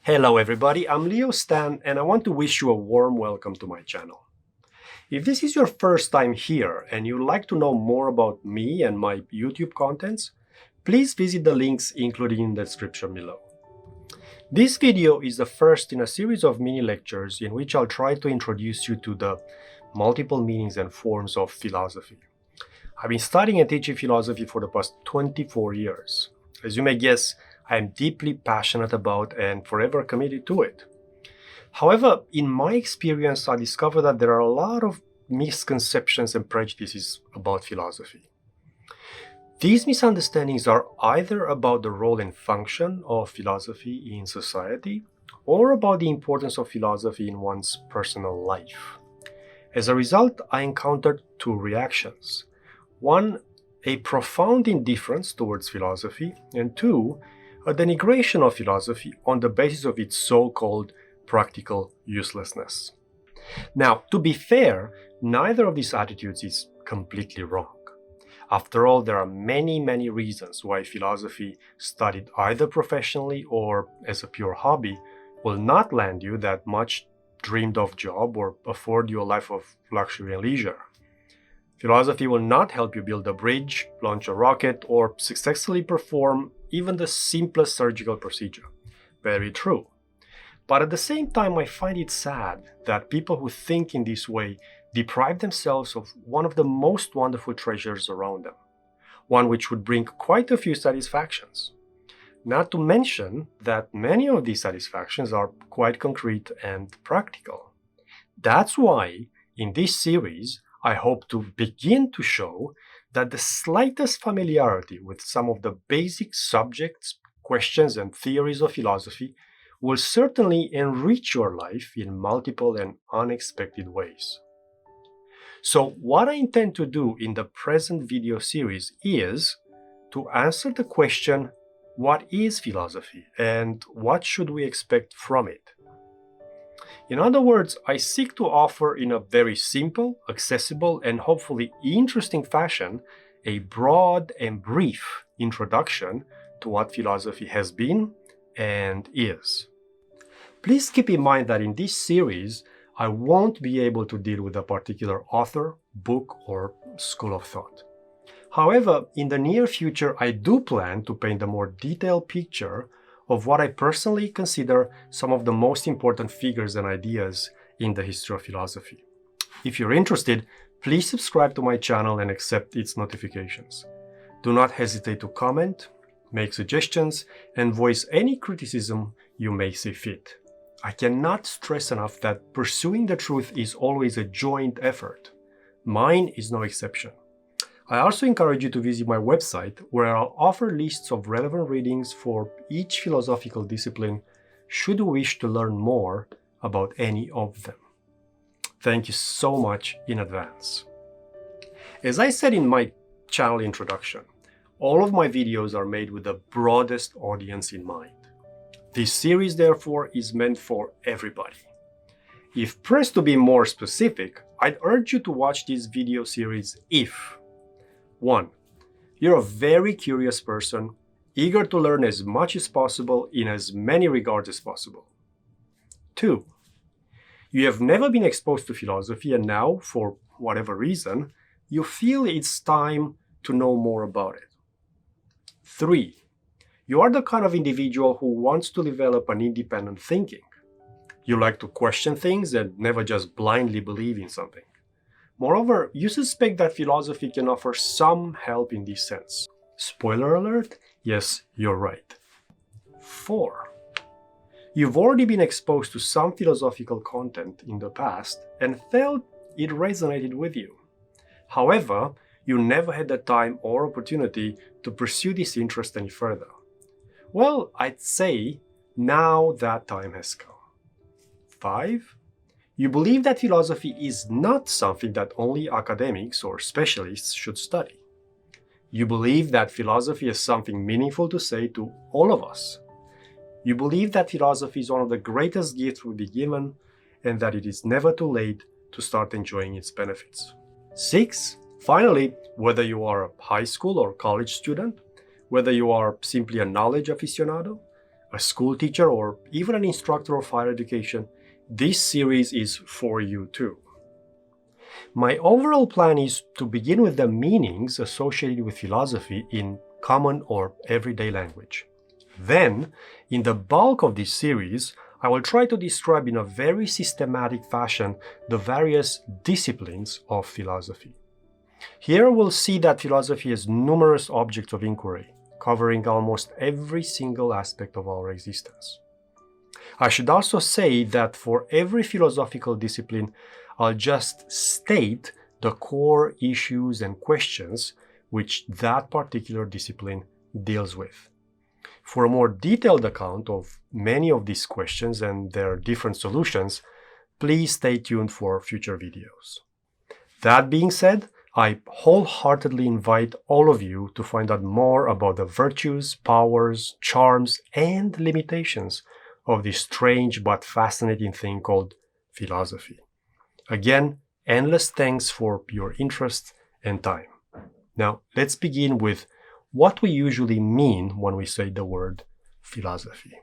Hello everybody, I'm Leo Stan and I want to wish you a warm welcome to my channel. If this is your first time here and you'd like to know more about me and my YouTube contents, please visit the links included in the description below. This video is the first in a series of mini lectures in which I'll try to introduce you to the multiple meanings and forms of philosophy. I've been studying and teaching philosophy for the past 24 years. As you may guess, I am deeply passionate about and forever committed to it. However, in my experience, I discovered that there are a lot of misconceptions and prejudices about philosophy. These misunderstandings are either about the role and function of philosophy in society or about the importance of philosophy in one's personal life. As a result, I encountered two reactions. One, a profound indifference towards philosophy, and two, a denigration of philosophy on the basis of its so-called practical uselessness. Now, to be fair, neither of these attitudes is completely wrong. After all, there are many reasons why philosophy studied either professionally or as a pure hobby will not land you that much dreamed of job or afford you a life of luxury and leisure. Philosophy will not help you build a bridge, launch a rocket, or successfully perform even the simplest surgical procedure. Very true. But at the same time, I find it sad that people who think in this way deprive themselves of one of the most wonderful treasures around them, one which would bring quite a few satisfactions. Not to mention that many of these satisfactions are quite concrete and practical. That's why, in this series, I hope to begin to show that the slightest familiarity with some of the basic subjects, questions, and theories of philosophy will certainly enrich your life in multiple and unexpected ways. So, what I intend to do in the present video series is to answer the question, what is philosophy and what should we expect from it? In other words, I seek to offer in a very simple, accessible, and hopefully interesting fashion a broad and brief introduction to what philosophy has been and is. Please keep in mind that in this series, I won't be able to deal with a particular author, book, or school of thought. However, in the near future, I do plan to paint a more detailed picture of what I personally consider some of the most important figures and ideas in the history of philosophy. If you're interested, please subscribe to my channel and accept its notifications. Do not hesitate to comment, make suggestions, and voice any criticism you may see fit. I cannot stress enough that pursuing the truth is always a joint effort. Mine is no exception. I also encourage you to visit my website where I'll offer lists of relevant readings for each philosophical discipline should you wish to learn more about any of them. Thank you so much in advance. As I said in my channel introduction, all of my videos are made with the broadest audience in mind. This series, therefore, is meant for everybody. If pressed to be more specific, I'd urge you to watch this video series if 1. You're a very curious person, eager to learn as much as possible in as many regards as possible. 2. You have never been exposed to philosophy and now, for whatever reason, you feel it's time to know more about it. 3. You are the kind of individual who wants to develop an independent thinking. You like to question things and never just blindly believe in something. Moreover, you suspect that philosophy can offer some help in this sense. Spoiler alert, yes, you're right. 4. You've already been exposed to some philosophical content in the past and felt it resonated with you. However, you never had the time or opportunity to pursue this interest any further. Well, I'd say now that time has come. 5. You believe that philosophy is not something that only academics or specialists should study. You believe that philosophy is something meaningful to say to all of us. You believe that philosophy is one of the greatest gifts we'll be given and that it is never too late to start enjoying its benefits. 6. Finally, whether you are a high school or college student, whether you are simply a knowledge aficionado, a school teacher, or even an instructor of higher education, this series is for you too. My overall plan is to begin with the meanings associated with philosophy in common or everyday language. Then, in the bulk of this series, I will try to describe in a very systematic fashion the various disciplines of philosophy. Here we'll see that philosophy has numerous objects of inquiry, covering almost every single aspect of our existence. I should also say that for every philosophical discipline, I'll just state the core issues and questions which that particular discipline deals with. For a more detailed account of many of these questions and their different solutions, please stay tuned for future videos. That being said, I wholeheartedly invite all of you to find out more about the virtues, powers, charms, and limitations of this strange but fascinating thing called philosophy. Again, endless thanks for your interest and time. Now, let's begin with what we usually mean when we say the word philosophy.